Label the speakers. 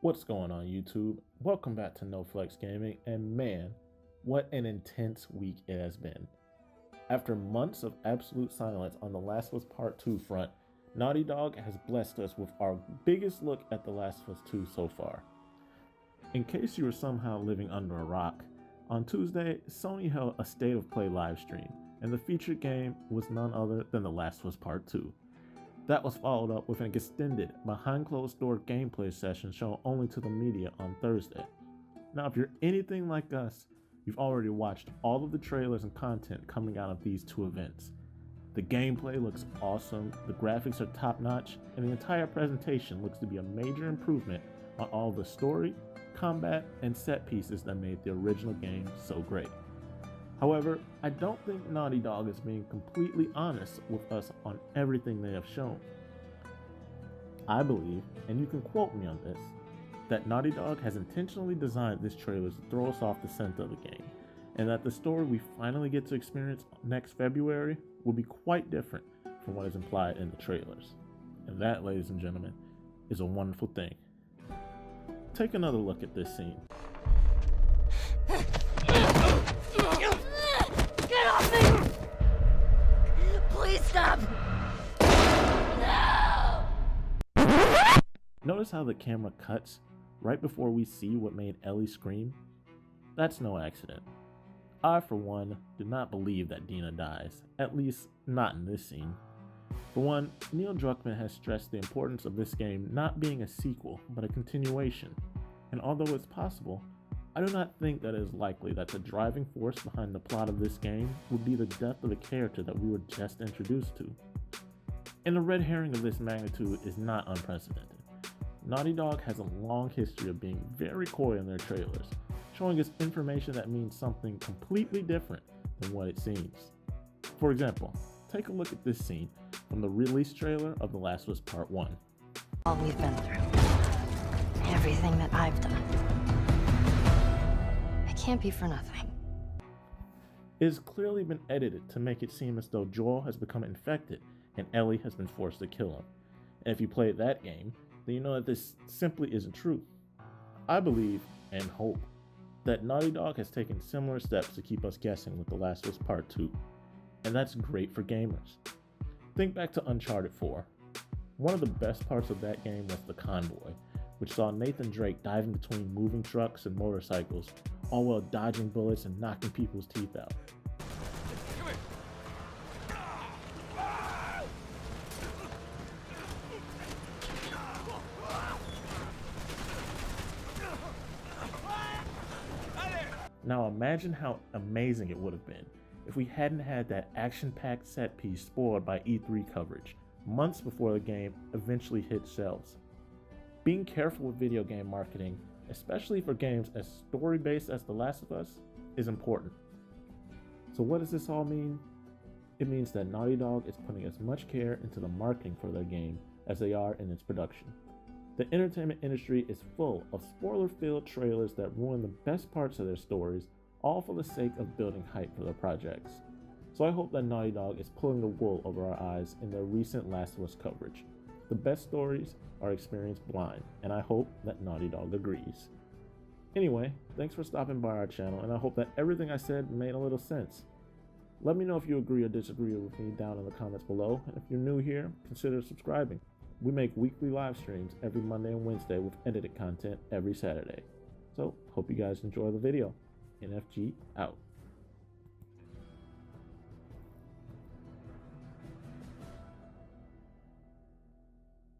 Speaker 1: What's going on YouTube? Welcome back to No Flex Gaming, and man, what an intense week it has been. After months of absolute silence on The Last of Us Part 2 front, Naughty Dog has blessed us with our biggest look at The Last of Us 2 so far. In case you were somehow living under a rock, on Tuesday, Sony held a State of Play livestream, and the featured game was none other than The Last of Us Part 2. That was followed up with an extended, behind closed door gameplay session shown only to the media on Thursday. Now, if you're anything like us, you've already watched all of the trailers and content coming out of these two events. The gameplay looks awesome, the graphics are top notch, and the entire presentation looks to be a major improvement on all the story, combat, and set pieces that made the original game so great. However, I don't think Naughty Dog is being completely honest with us on everything they have shown. I believe, and you can quote me on this, that Naughty Dog has intentionally designed this trailer to throw us off the scent of the game, and that the story we finally get to experience next February will be quite different from what is implied in the trailers. And that, ladies and gentlemen, is a wonderful thing. Take another look at this scene.
Speaker 2: Get off me! Please stop! No!
Speaker 1: Notice how the camera cuts right before we see what made Ellie scream? That's no accident. I, for one, do not believe that Dina dies, at least not in this scene. For one, Neil Druckmann has stressed the importance of this game not being a sequel, but a continuation, and although it's possible, I do not think that it is likely that the driving force behind the plot of this game would be the death of the character that we were just introduced to. And a red herring of this magnitude is not unprecedented. Naughty Dog has a long history of being very coy in their trailers, showing us information that means something completely different than what it seems. For example, take a look at this scene from the release trailer of The Last of Us Part 1.
Speaker 2: All we've been through. Everything that I've done. It can't be for nothing.
Speaker 1: It has clearly been edited to make it seem as though Joel has become infected and Ellie has been forced to kill him. And if you played that game, then you know that this simply isn't true. I believe, and hope, that Naughty Dog has taken similar steps to keep us guessing with The Last of Us Part 2, and that's great for gamers. Think back to Uncharted 4. One of the best parts of that game was the convoy, which saw Nathan Drake diving between moving trucks and motorcycles, all while dodging bullets and knocking people's teeth out. Now imagine how amazing it would have been if we hadn't had that action-packed set piece spoiled by E3 coverage, months before the game eventually hit shelves. Being careful with video game marketing, especially for games as story-based as The Last of Us, is important. So what does this all mean? It means that Naughty Dog is putting as much care into the marketing for their game as they are in its production. The entertainment industry is full of spoiler-filled trailers that ruin the best parts of their stories, all for the sake of building hype for their projects. So I hope that Naughty Dog is pulling the wool over our eyes in their recent Last of Us coverage. The best stories are experienced blind, and I hope that Naughty Dog agrees. Anyway, thanks for stopping by our channel, and I hope that everything I said made a little sense. Let me know if you agree or disagree with me down in the comments below, and if you're new here, consider subscribing. We make weekly live streams every Monday and Wednesday with edited content every Saturday. So, hope you guys enjoy the video. NFG out.